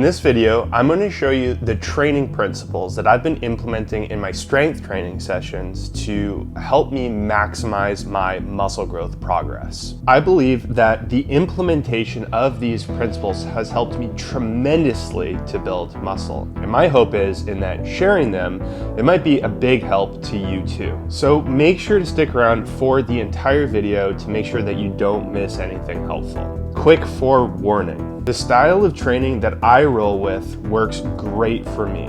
this video, I'm going to show you the training principles that I've been implementing in my strength training sessions to help me maximize my muscle growth progress. I believe that the implementation of these principles has helped me tremendously to build muscle. And my hope is in that sharing them, it might be a big help to you too. So make sure to stick around for the entire video to make sure that you don't miss anything helpful. Quick forewarning. The style of training that I roll with works great for me.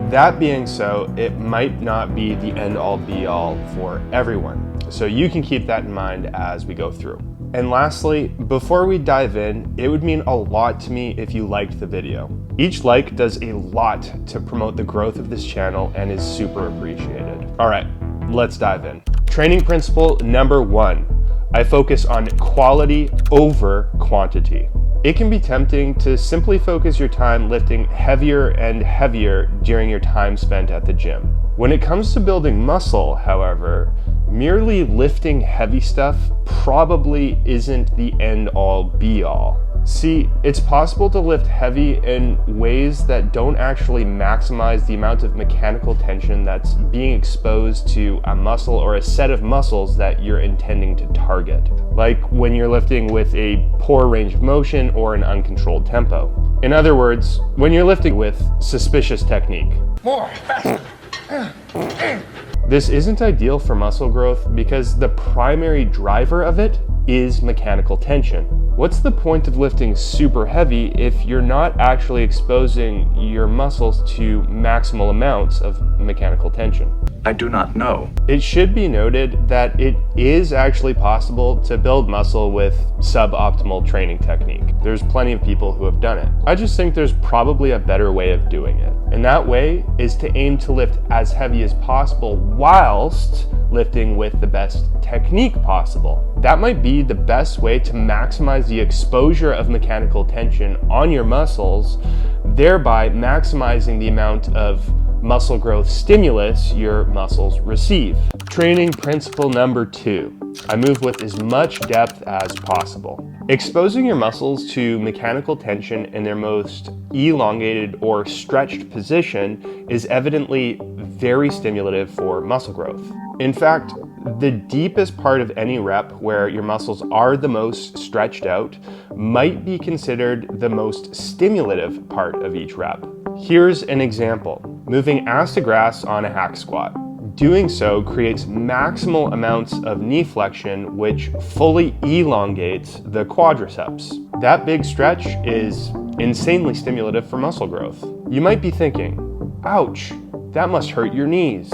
That being so, it might not be the end-all be-all for everyone. So you can keep that in mind as we go through. And lastly, before we dive in, it would mean a lot to me if you liked the video. Each like does a lot to promote the growth of this channel and is super appreciated. All right, let's dive in. Training principle number 1. I focus on quality over quantity. It can be tempting to simply focus your time lifting heavier and heavier during your time spent at the gym. When it comes to building muscle, however, merely lifting heavy stuff probably isn't the end-all be-all. See, it's possible to lift heavy in ways that don't actually maximize the amount of mechanical tension that's being exposed to a muscle or a set of muscles that you're intending to target. Like when you're lifting with a poor range of motion or an uncontrolled tempo. In other words, when you're lifting with suspicious technique. More, faster. This isn't ideal for muscle growth because the primary driver of it is mechanical tension. What's the point of lifting super heavy if you're not actually exposing your muscles to maximal amounts of mechanical tension? I do not know. It should be noted that it is actually possible to build muscle with suboptimal training technique. There's plenty of people who have done it. I just think there's probably a better way of doing it. And that way is to aim to lift as heavy as possible whilst lifting with the best technique possible. That might be the best way to maximize the exposure of mechanical tension on your muscles, thereby maximizing the amount of muscle growth stimulus your muscles receive. Training principle number 2. I move with as much depth as possible. Exposing your muscles to mechanical tension in their most elongated or stretched position is evidently very stimulative for muscle growth. In fact, the deepest part of any rep where your muscles are the most stretched out might be considered the most stimulative part of each rep. Here's an example. Moving ass to grass on a hack squat. Doing so creates maximal amounts of knee flexion, which fully elongates the quadriceps. That big stretch is insanely stimulative for muscle growth. You might be thinking, ouch, that must hurt your knees.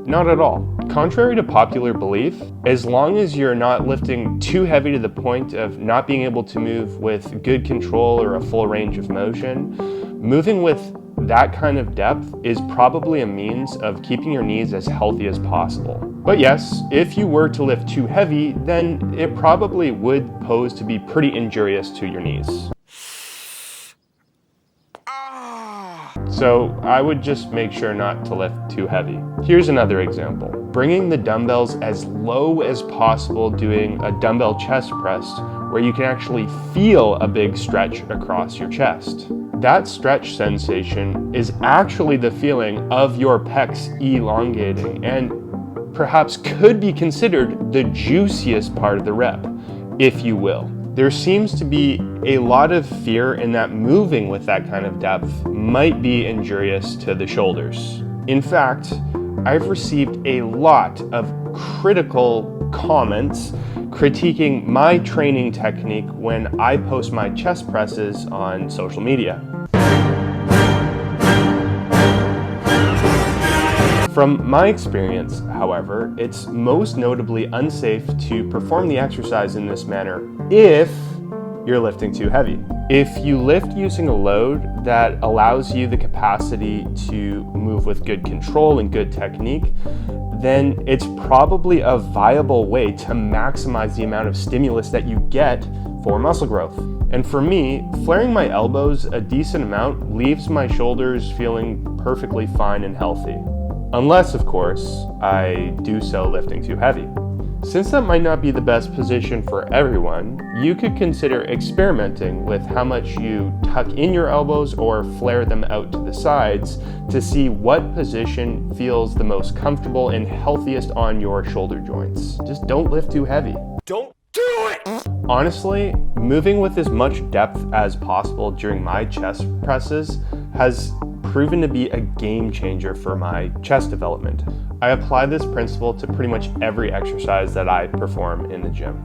Not at all. Contrary to popular belief, as long as you're not lifting too heavy to the point of not being able to move with good control or a full range of motion, moving with that kind of depth is probably a means of keeping your knees as healthy as possible. But yes, if you were to lift too heavy, then it probably would pose to be pretty injurious to your knees. So I would just make sure not to lift too heavy. Here's another example. Bringing the dumbbells as low as possible doing a dumbbell chest press where you can actually feel a big stretch across your chest. That stretch sensation is actually the feeling of your pecs elongating and perhaps could be considered the juiciest part of the rep, if you will. There seems to be a lot of fear in that moving with that kind of depth might be injurious to the shoulders. In fact, I've received a lot of critical comments critiquing my training technique when I post my chest presses on social media. From my experience, however, it's most notably unsafe to perform the exercise in this manner if you're lifting too heavy. If you lift using a load that allows you the capacity to move with good control and good technique, then it's probably a viable way to maximize the amount of stimulus that you get for muscle growth. And for me, flaring my elbows a decent amount leaves my shoulders feeling perfectly fine and healthy. Unless, of course, I do so lifting too heavy. Since that might not be the best position for everyone, you could consider experimenting with how much you tuck in your elbows or flare them out to the sides to see what position feels the most comfortable and healthiest on your shoulder joints. Just don't lift too heavy. Don't do it! Honestly, moving with as much depth as possible during my chest presses has proven to be a game changer for my chest development. I apply this principle to pretty much every exercise that I perform in the gym.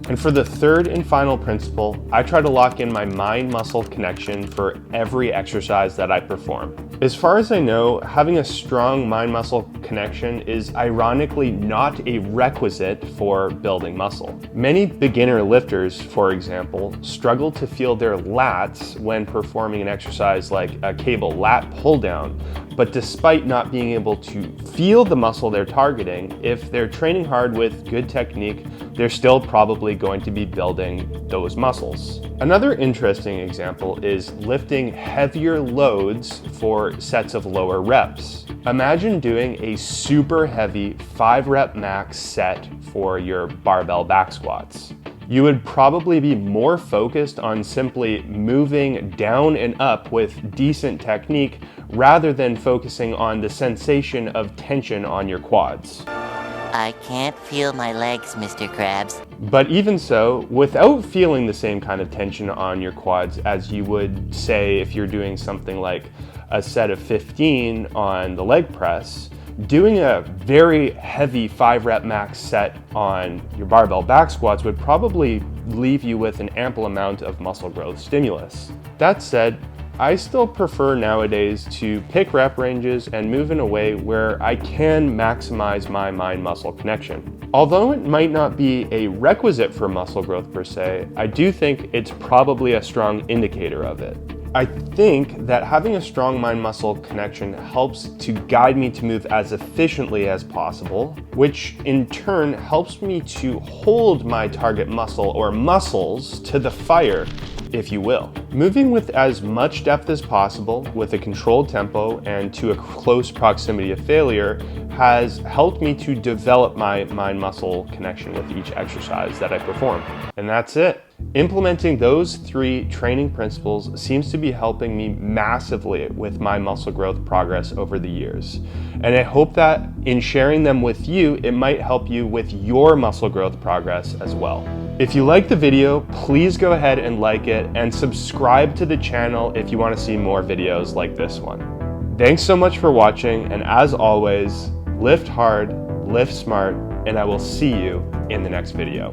And for the third and final principle, I try to lock in my mind-muscle connection for every exercise that I perform. As far as I know, having a strong mind-muscle connection is ironically not a requisite for building muscle. Many beginner lifters, for example, struggle to feel their lats when performing an exercise like a cable lat pull down. But despite not being able to feel the muscle they're targeting, if they're training hard with good technique, they're still probably going to be building those muscles. Another interesting example is lifting heavier loads for sets of lower reps. Imagine doing a super heavy 5-rep max set for your barbell back squats. You would probably be more focused on simply moving down and up with decent technique rather than focusing on the sensation of tension on your quads. I can't feel my legs, Mr. Krabs. But even so, without feeling the same kind of tension on your quads as you would say if you're doing something like a set of 15 on the leg press, doing a very heavy 5-rep max set on your barbell back squats would probably leave you with an ample amount of muscle growth stimulus. That said, I still prefer nowadays to pick rep ranges and move in a way where I can maximize my mind-muscle connection. Although it might not be a requisite for muscle growth per se, I do think it's probably a strong indicator of it. I think that having a strong mind-muscle connection helps to guide me to move as efficiently as possible, which in turn helps me to hold my target muscle or muscles to the fire, if you will. Moving with as much depth as possible with a controlled tempo and to a close proximity of failure has helped me to develop my mind-muscle connection with each exercise that I perform. And that's it. Implementing those 3 training principles seems to be helping me massively with my muscle growth progress over the years. And I hope that in sharing them with you, it might help you with your muscle growth progress as well. If you like the video, please go ahead and like it and subscribe to the channel if you want to see more videos like this one. Thanks so much for watching, and as always, lift hard, lift smart, and I will see you in the next video.